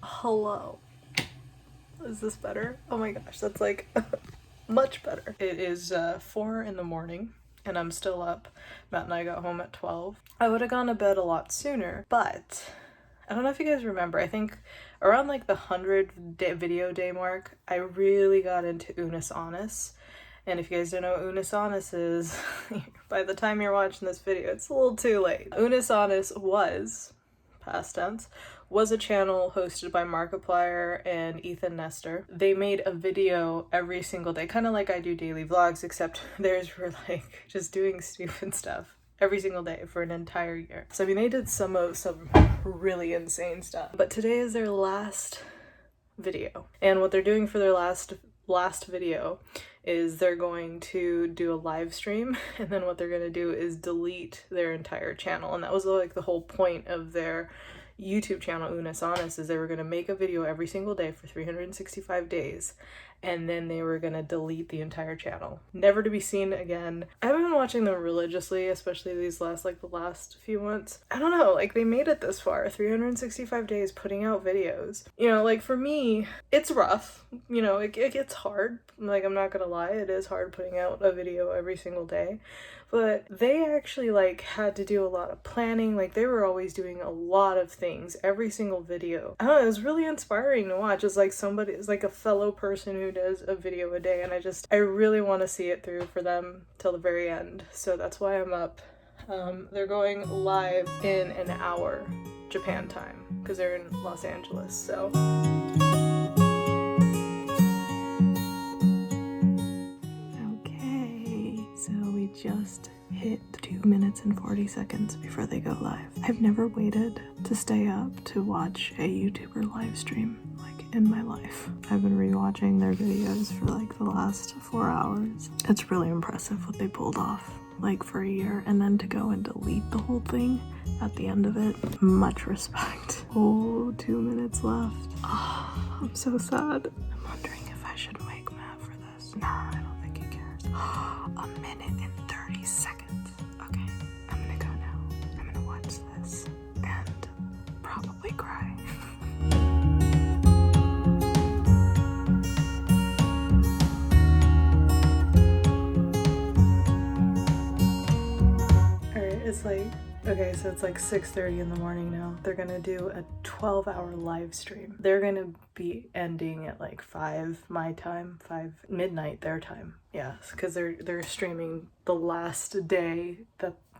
Hello. Is this better? Oh my gosh, that's like much better. It is 4 in the morning and I'm still up. Matt and I got home at 12. I would have gone to bed a lot sooner, but I don't know if you guys remember, I think around like the 100 video day mark, I really got into Unus Annus. And if you guys don't know what Unus Annus is, by the time you're watching this video, it's a little too late. Unus Annus was, past tense, was a channel hosted by Markiplier and Ethan Nestor. They made a video every single day, kind of like I do daily vlogs, except theirs were like just doing stupid stuff every single day for an entire year. So I mean, they did some really insane stuff. But today is their last video. And what they're doing for their last video is they're going to do a live stream, and then what they're going to do is delete their entire channel. And that was like the whole point of their YouTube channel, Unus Annus, is they were going to make a video every single day for 365 days, and then they were going to delete the entire channel, never to be seen again. I haven't been watching them religiously, especially these the last few months. I don't know, like they made it this far, 365 days putting out videos. You know, like for me, it's rough, you know, it gets hard. Like, I'm not gonna lie, it is hard putting out a video every single day. But they actually like had to do a lot of planning. Like they were always doing a lot of things every single video. I don't know, it was really inspiring to watch as like somebody, as like a fellow person who does a video a day, and I really want to see it through for them till the very end. So that's why I'm up. They're going live in an hour Japan time because they're in Los Angeles. So just hit 2 minutes and 40 seconds before they go live. I've never waited to stay up to watch a YouTuber live stream like in my life. I've been rewatching their videos for like the last 4 hours. It's really impressive what they pulled off like for a year, and then to go and delete the whole thing at the end of it, much respect. Oh, 2 minutes left. Oh, I'm so sad. I'm wondering if I should wake Matt for this. Nah, I don't think he cares. A minute and 30 seconds. Okay, I'm gonna go now. I'm gonna watch this and probably cry. Alright, it's like, okay, so it's like 6:30 in the morning now. They're gonna do a 12-hour live stream. They're gonna be ending at like 5 my time, 5 midnight their time. Yes, because they're streaming the last day,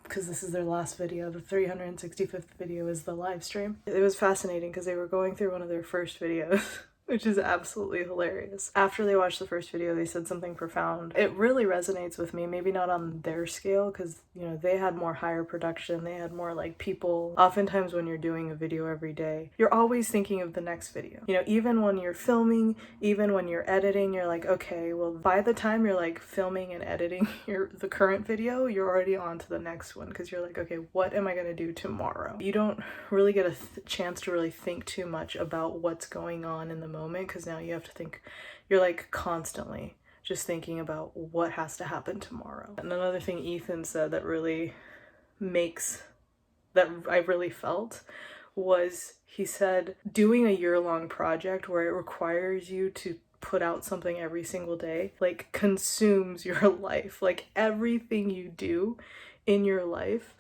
because this is their last video. The 365th video is the live stream. It was fascinating because they were going through one of their first videos which is absolutely hilarious. After they watched the first video, they said something profound. It really resonates with me, maybe not on their scale, because, you know, they had more higher production, they had more like people. Oftentimes when you're doing a video every day, you're always thinking of the next video. You know, even when you're filming, even when you're editing, you're like, okay, well, by the time you're like filming and editing the current video, you're already on to the next one, because you're like, okay, what am I gonna do tomorrow? You don't really get a chance to really think too much about what's going on in the moment, because now you have to think, you're like constantly just thinking about what has to happen tomorrow. And another thing Ethan said that really that I really felt was, he said, doing a year-long project where it requires you to put out something every single day, like, consumes your life. Like, everything you do in your life,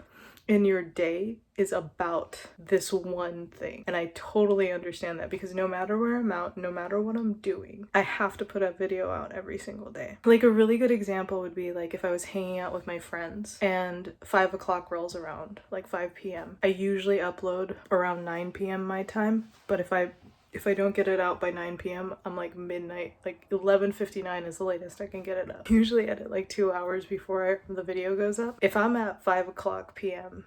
in your day, is about this one thing. And I totally understand that, because no matter where I'm out, no matter what I'm doing, I have to put a video out every single day. Like, a really good example would be like if I was hanging out with my friends and 5 o'clock rolls around, like 5 p.m. I usually upload around 9 p.m. my time, but if I don't get it out by 9 p.m, I'm like midnight, like 11:59 is the latest I can get it up. Usually edit like 2 hours before the video goes up. If I'm at 5 o'clock p.m.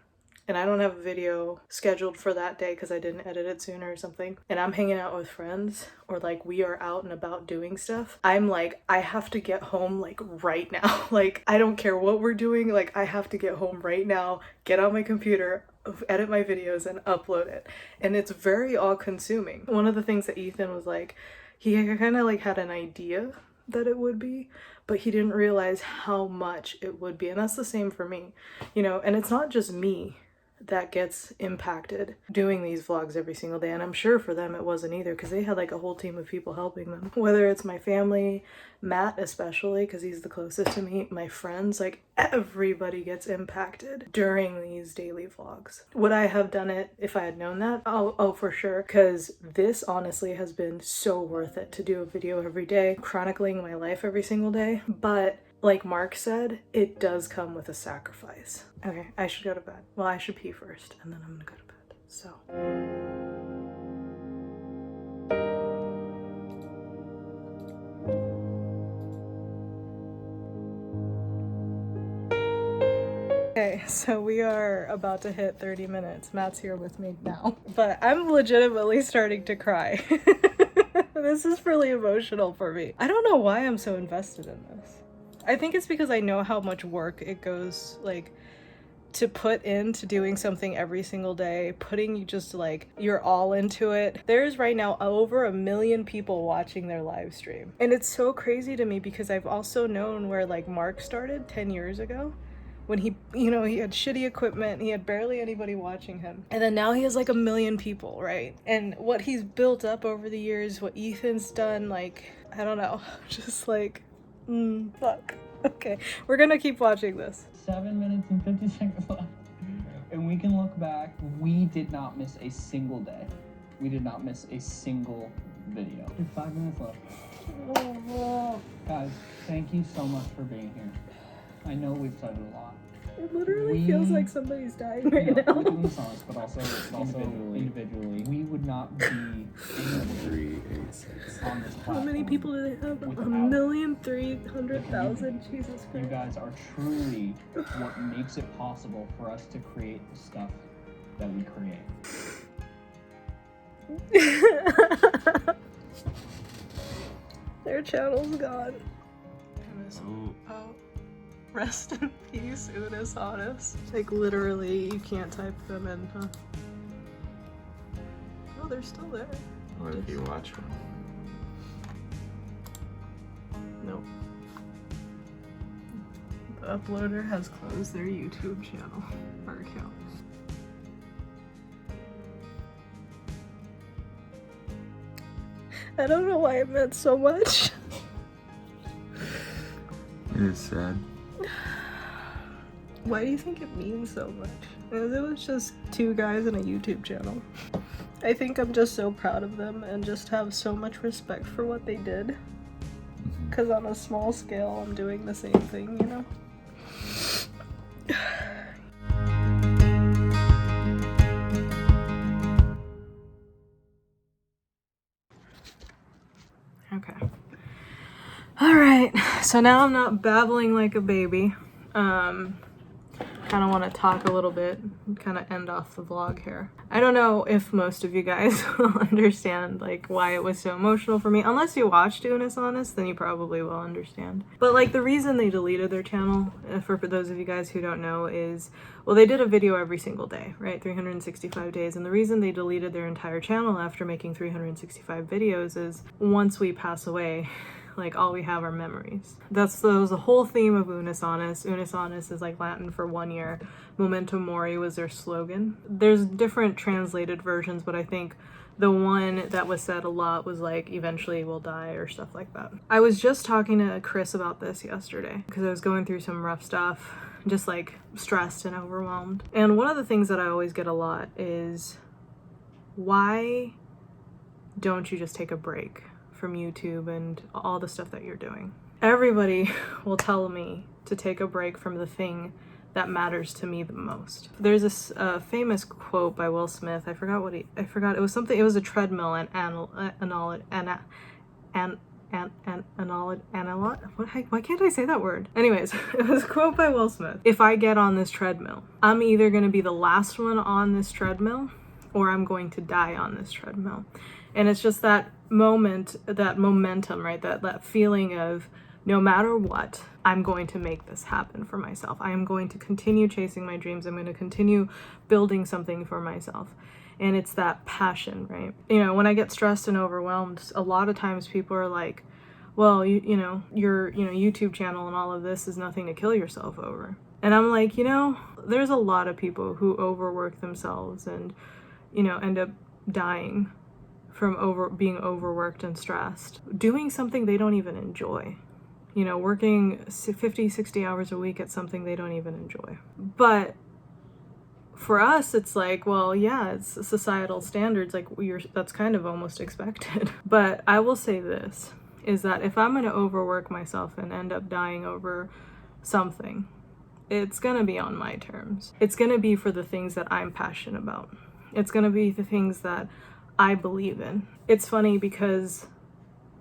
and I don't have a video scheduled for that day because I didn't edit it sooner or something, and I'm hanging out with friends, or like we are out and about doing stuff, I'm like, I have to get home like right now. Like, I don't care what we're doing, like I have to get home right now, get on my computer, edit my videos and upload it. And it's very all-consuming. One of the things that Ethan was like, he kind of like had an idea that it would be, but he didn't realize how much it would be. And that's the same for me, you know. And it's not just me that gets impacted doing these vlogs every single day. And I'm sure for them it wasn't either, because they had like a whole team of people helping them. Whether it's my family, Matt especially, because he's the closest to me, my friends, like everybody gets impacted during these daily vlogs. Would I have done it if I had known that? Oh, for sure. Because this honestly has been so worth it to do a video every day, chronicling my life every single day. But like Mark said, it does come with a sacrifice. Okay, I should go to bed. Well, I should pee first, and then I'm gonna go to bed. So. Okay, so we are about to hit 30 minutes. Matt's here with me now, but I'm legitimately starting to cry. This is really emotional for me. I don't know why I'm so invested in this. I think it's because I know how much work it goes, like, to put into doing something every single day, putting just like you're all into it. There's right now over 1 million people watching their live stream. And it's so crazy to me because I've also known where like Mark started 10 years ago when he, you know, he had shitty equipment, he had barely anybody watching him. And then now he has like 1 million people, right? And what he's built up over the years, what Ethan's done, like, I don't know, just like, fuck. Okay, we're gonna keep watching this. 7 minutes and 50 seconds left. And we can look back, we did not miss a single day. We did not miss a single video. There's 5 minutes left. Guys, thank you so much for being here. I know we've said it a lot. It literally feels like somebody's dying right now. We're doing songs, but also individually. We would not be on this platform. How many people do they have? 1,300,000. Jesus Christ. You guys are truly what makes it possible for us to create the stuff that we create. Their channel's gone. Oh. Rest in peace, Unis Honest. Like literally, you can't type them in, huh? Oh, they're still there. What if you watch them? Nope. The uploader has closed their YouTube channel or account. I don't know why it meant so much. It is sad. Why do you think it means so much? Because it was just 2 guys and a YouTube channel. I think I'm just so proud of them and just have so much respect for what they did. Because on a small scale, I'm doing the same thing, you know? Okay. Alright, so now I'm not babbling like a baby. Kind of want to talk a little bit and kind of end off the vlog here. I don't know if most of you guys will understand like why it was so emotional for me. Unless you watched Unis Honest, then you probably will understand. But like the reason they deleted their channel, for those of you guys who don't know, is, well, they did a video every single day, right? 365 days. And the reason they deleted their entire channel after making 365 videos is once we pass away, like all we have are memories. That was the whole theme of Unis Honest. Unis Honest is like Latin for 1 year. Memento Mori was their slogan. There's different translated versions, but I think the one that was said a lot was like, eventually we'll die or stuff like that. I was just talking to Chris about this yesterday because I was going through some rough stuff, just like stressed and overwhelmed. And one of the things that I always get a lot is, why don't you just take a break from YouTube and all the stuff that you're doing? Everybody will tell me to take a break from the thing that matters to me the most. There's this famous quote by Will Smith. I forgot it was something, it was a treadmill and why can't I say that word? Anyways, it was a quote by Will Smith. If I get on this treadmill, I'm either gonna be the last one on this treadmill or I'm going to die on this treadmill. And it's just that moment, that momentum, right? That feeling of, no matter what, I'm going to make this happen for myself. I am going to continue chasing my dreams. I'm going to continue building something for myself. And it's that passion, right? You know, when I get stressed and overwhelmed, a lot of times people are like, well, your YouTube channel and all of this is nothing to kill yourself over. And I'm like, you know, there's a lot of people who overwork themselves and, you know, end up dying from being overworked and stressed, doing something they don't even enjoy. You know, working 50, 60 hours a week at something they don't even enjoy. But for us, it's like, well, yeah, it's societal standards, like that's kind of almost expected. But I will say this, is that if I'm going to overwork myself and end up dying over something, it's going to be on my terms. It's going to be for the things that I'm passionate about. It's going to be the things that I believe in. It's funny because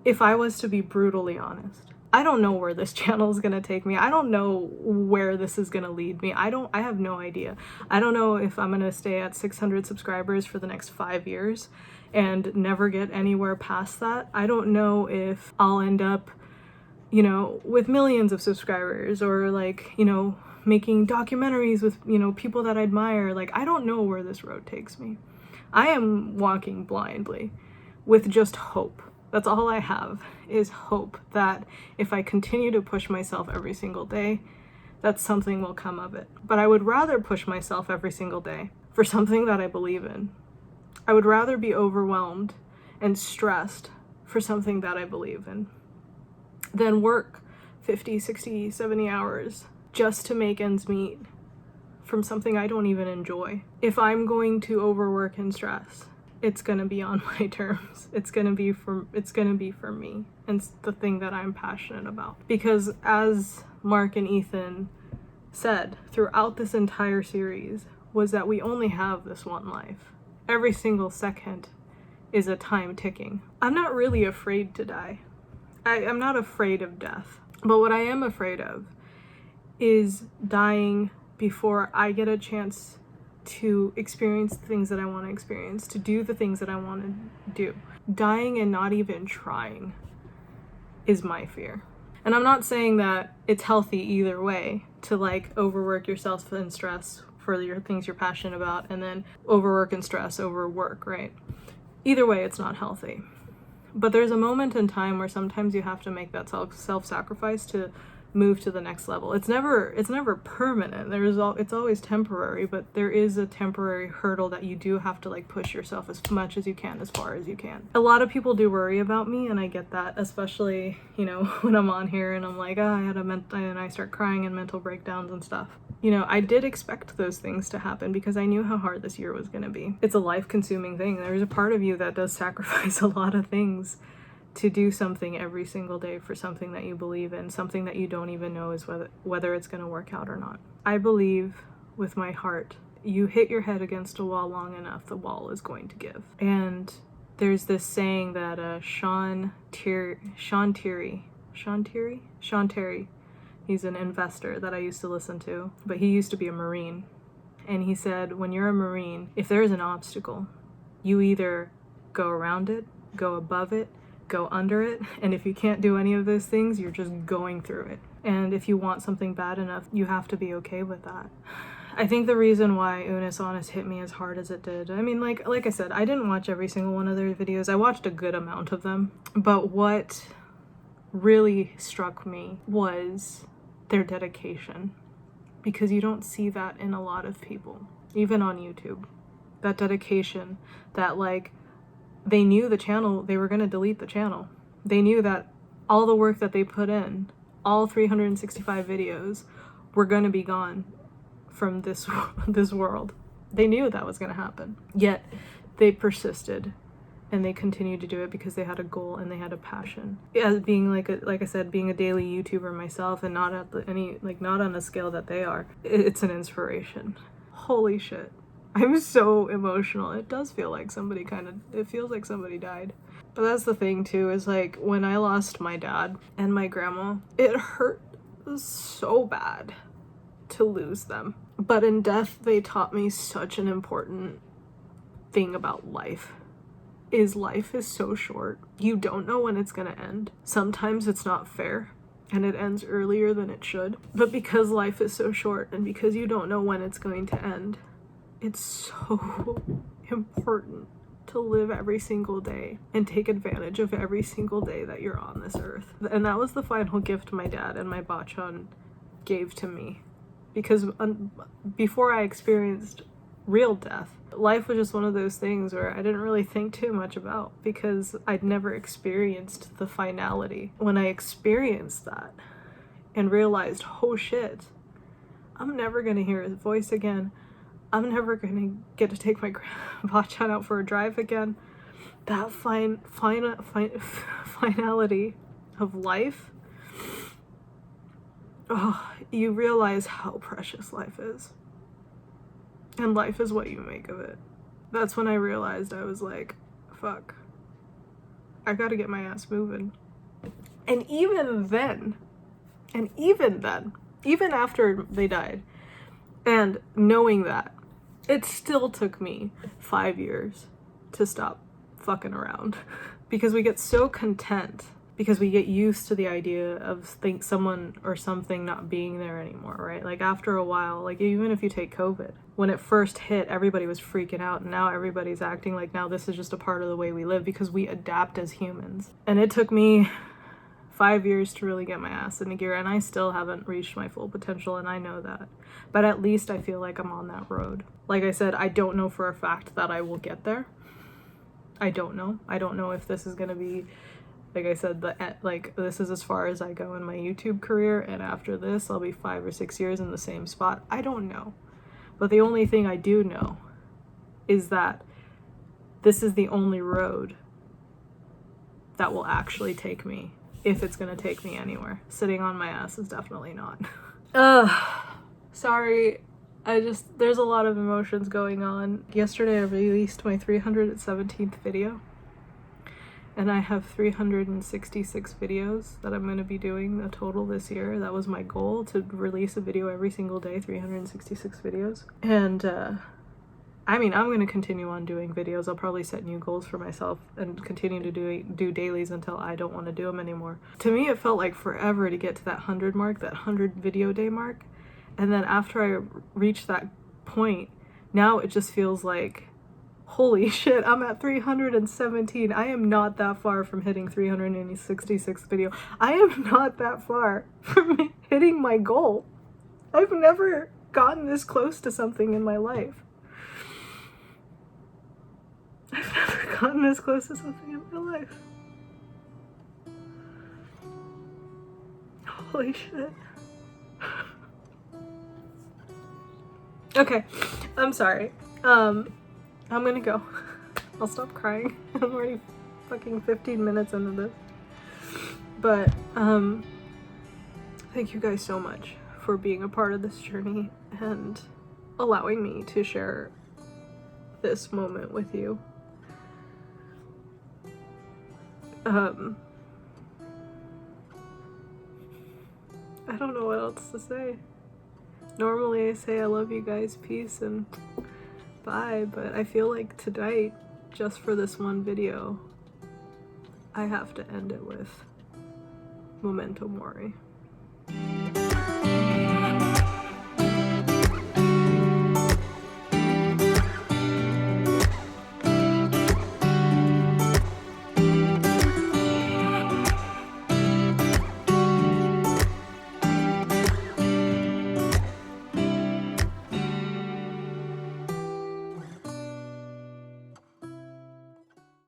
if I was to be brutally honest, I don't know where this channel is going to take me. I don't know where this is going to lead me. I have no idea. I don't know if I'm going to stay at 600 subscribers for the next 5 years and never get anywhere past that. I don't know if I'll end up, you know, with millions of subscribers or like, you know, making documentaries with, you know, people that I admire. Like, I don't know where this road takes me. I am walking blindly with just hope. That's all I have, is hope that if I continue to push myself every single day, that something will come of it. But I would rather push myself every single day for something that I believe in. I would rather be overwhelmed and stressed for something that I believe in than work 50, 60, 70 hours just to make ends meet from something I don't even enjoy. If I'm going to overwork and stress, it's gonna be on my terms. It's gonna be for me and it's the thing that I'm passionate about. Because as Mark and Ethan said throughout this entire series, was that we only have this one life. Every single second is a time ticking. I'm not really afraid to die. I'm not afraid of death. But what I am afraid of is dying before I get a chance to experience the things that I want to experience, to do the things that I want to do. Dying and not even trying is my fear. And I'm not saying that it's healthy either way to like overwork yourself and stress for your things you're passionate about and then overwork and stress over work, right? Either way, it's not healthy. But there's a moment in time where sometimes you have to make that self-sacrifice to move to the next level. It's never permanent. It's always temporary, but there is a temporary hurdle that you do have to like push yourself as much as you can, as far as you can. A lot of people do worry about me, and I get that, especially, you know, when I'm on here and I'm like, oh, and I start crying and mental breakdowns and stuff. You know, I did expect those things to happen because I knew how hard this year was going to be. It's a life-consuming thing. There's a part of you that does sacrifice a lot of things to do something every single day for something that you believe in, something that you don't even know is whether it's going to work out or not. I believe with my heart, you hit your head against a wall long enough, the wall is going to give. And there's this saying that Sean Terry, he's an investor that I used to listen to, but he used to be a Marine. And he said, when you're a Marine, if there's an obstacle, you either go around it, go above it, go under it, and if you can't do any of those things, you're just going through it. And if you want something bad enough, you have to be okay with that. I think the reason why Unis Honest hit me as hard as it did, I mean, like I said, I didn't watch every single one of their videos. I watched a good amount of them, but what really struck me was their dedication, because you don't see that in a lot of people, even on YouTube. That dedication, that like, they knew the channel, they were going to delete the channel. They knew that all the work that they put in, all 365 videos, were going to be gone from this world. They knew that was going to happen. Yet they persisted and they continued to do it because they had a goal and they had a passion. As being like I said, being a daily YouTuber myself and not at not on the scale that they are, it's an inspiration. Holy shit. I'm so emotional. It does feel like it feels like somebody died. But that's the thing too, is like when I lost my dad and my grandma, it hurt so bad to lose them. But in death, they taught me such an important thing about life. Life is so short. You don't know when it's gonna end. Sometimes it's not fair and it ends earlier than it should. But because life is so short and because you don't know when it's going to end, it's so important to live every single day and take advantage of every single day that you're on this earth. And that was the final gift my dad and my bachan gave to me, because before I experienced real death, life was just one of those things where I didn't really think too much about because I'd never experienced the finality. When I experienced that and realized, oh shit, I'm never gonna hear his voice again. I'm never gonna get to take my grandpa out for a drive again. That finality of life, oh, you realize how precious life is. And life is what you make of it. That's when I realized, I was like, fuck, I gotta get my ass moving. And even then, even after they died, and knowing that, it still took me 5 years to stop fucking around. Because we get so content, because we get used to the idea of someone or something not being there anymore, right? Like after a while, like even if you take COVID, when it first hit, everybody was freaking out, and now everybody's acting like now this is just a part of the way we live because we adapt as humans. And it took me 5 years to really get my ass into gear, and I still haven't reached my full potential, and I know that. But at least I feel like I'm on that road. Like I said, I don't know for a fact that I will get there. I don't know. I don't know if this is gonna be, like I said, this is as far as I go in my YouTube career, and after this I'll be 5 or 6 years in the same spot. I don't know. But the only thing I do know is that this is the only road that will actually take me, if it's gonna take me anywhere. Sitting on my ass is definitely not. Sorry. There's a lot of emotions going on. Yesterday I released my 317th video. And I have 366 videos that I'm going to be doing a total this year. That was my goal, to release a video every single day, 366 videos. And I mean, I'm going to continue on doing videos. I'll probably set new goals for myself and continue to do dailies until I don't want to do them anymore. To me, it felt like forever to get to that 100 mark, that 100 video day mark. And then after I reached that point, now it just feels like, holy shit, I'm at 317. I am not that far from hitting 366 video. I am not that far from hitting my goal. I've never gotten this close to something in my life. I've never gotten this close to something in my life. Holy shit. Okay, I'm sorry. I'm gonna go. I'll stop crying. I'm already fucking 15 minutes into this. But, thank you guys so much for being a part of this journey and allowing me to share this moment with you. I don't know what else to say. Normally I say I love you guys, peace, and bye, but I feel like tonight, just for this one video, I have to end it with Memento Mori.